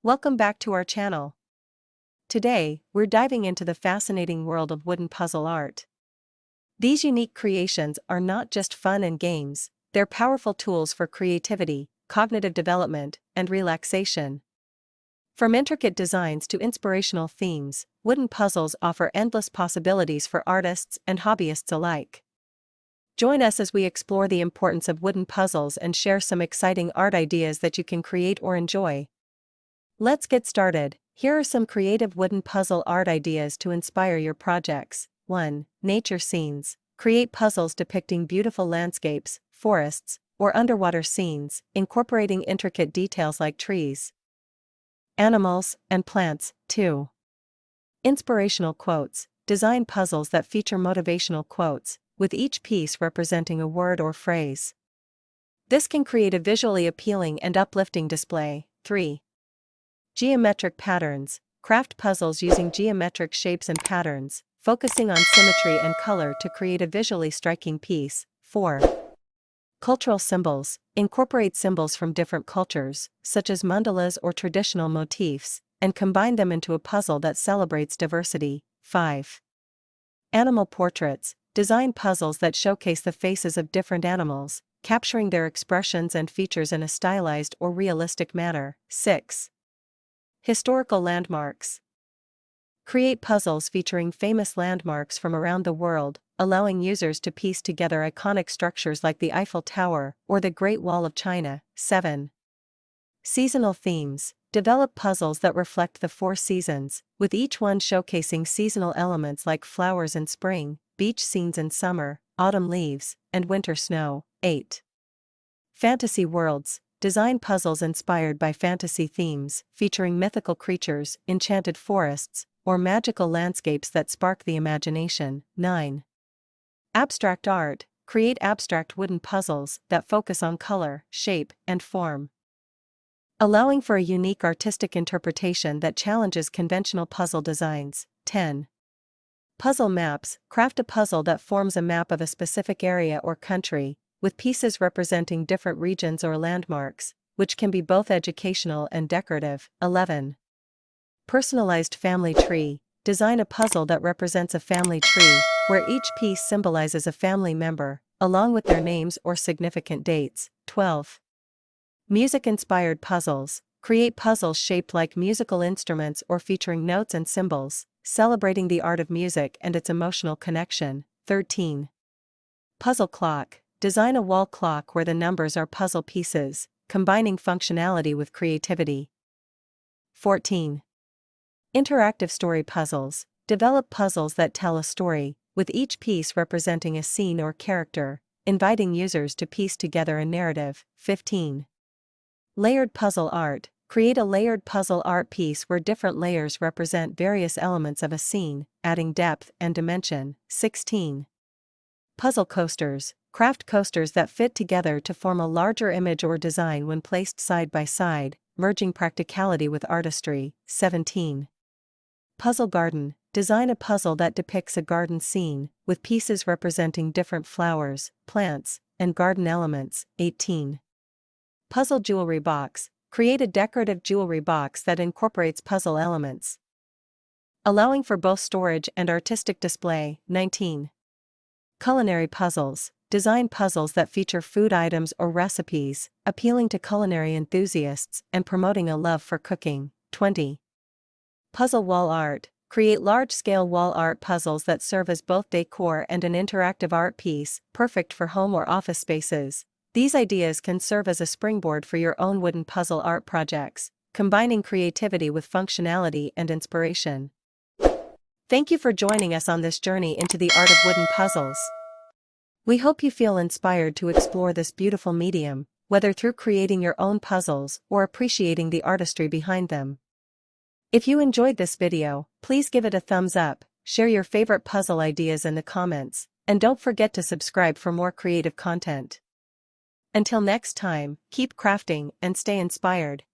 Welcome back to our channel. Today, we're diving into the fascinating world of wooden puzzle art. These unique creations are not just fun and games, they're powerful tools for creativity, cognitive development, and relaxation. From intricate designs to inspirational themes, wooden puzzles offer endless possibilities for artists and hobbyists alike. Join us as we explore the importance of wooden puzzles and share some exciting art ideas that you can create or enjoy. Let's get started. Here are some creative wooden puzzle art ideas to inspire your projects. 1. Nature scenes. Create puzzles depicting beautiful landscapes, forests, or underwater scenes, incorporating intricate details like trees, animals, and plants. 2. Inspirational quotes. Design puzzles that feature motivational quotes, with each piece representing a word or phrase. This can create a visually appealing and uplifting display. 3. Geometric patterns. Craft puzzles using geometric shapes and patterns, focusing on symmetry and color to create a visually striking piece. 4. Cultural symbols. Incorporate symbols from different cultures, such as mandalas or traditional motifs, and combine them into a puzzle that celebrates diversity. 5. Animal portraits. Design puzzles that showcase the faces of different animals, capturing their expressions and features in a stylized or realistic manner. 6. Historical landmarks. Create puzzles featuring famous landmarks from around the world, allowing users to piece together iconic structures like the Eiffel Tower or the Great Wall of China. 7. Seasonal themes. Develop puzzles that reflect the 4 seasons, with each one showcasing seasonal elements like flowers in spring, beach scenes in summer, autumn leaves, and winter snow. 8. Fantasy worlds. Design puzzles inspired by fantasy themes, featuring mythical creatures, enchanted forests, or magical landscapes that spark the imagination. 9. Abstract art. Create abstract wooden puzzles that focus on color, shape, and form, allowing for a unique artistic interpretation that challenges conventional puzzle designs. 10. Puzzle maps. Craft a puzzle that forms a map of a specific area or country, with pieces representing different regions or landmarks, which can be both educational and decorative. 11. Personalized family tree. Design a puzzle that represents a family tree, where each piece symbolizes a family member, along with their names or significant dates. 12. Music-inspired puzzles. Create puzzles shaped like musical instruments or featuring notes and symbols, celebrating the art of music and its emotional connection. 13. Puzzle clock. Design a wall clock where the numbers are puzzle pieces, combining functionality with creativity. 14. Interactive story puzzles. Develop puzzles that tell a story, with each piece representing a scene or character, inviting users to piece together a narrative. 15. Layered puzzle art. Create a layered puzzle art piece where different layers represent various elements of a scene, adding depth and dimension. 16. Puzzle coasters. Craft coasters that fit together to form a larger image or design when placed side by side, merging practicality with artistry. 17. Puzzle garden. Design a puzzle that depicts a garden scene, with pieces representing different flowers, plants, and garden elements. 18. Puzzle jewelry box. Create a decorative jewelry box that incorporates puzzle elements, allowing for both storage and artistic display. 19. Culinary puzzles. Design puzzles that feature food items or recipes, appealing to culinary enthusiasts and promoting a love for cooking. 20. Puzzle wall art. Create large-scale wall art puzzles that serve as both decor and an interactive art piece, perfect for home or office spaces. These ideas can serve as a springboard for your own wooden puzzle art projects, combining creativity with functionality and inspiration. Thank you for joining us on this journey into the art of wooden puzzles. We hope you feel inspired to explore this beautiful medium, whether through creating your own puzzles or appreciating the artistry behind them. If you enjoyed this video, please give it a thumbs up, share your favorite puzzle ideas in the comments, and don't forget to subscribe for more creative content. Until next time, keep crafting and stay inspired.